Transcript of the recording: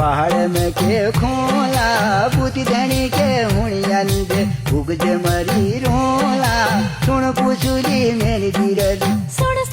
पहाड़ में के खोला बुद्धि धनी के हुणिया दे उगज मरी रोला सुन पुछुली मेरी धीरज सोड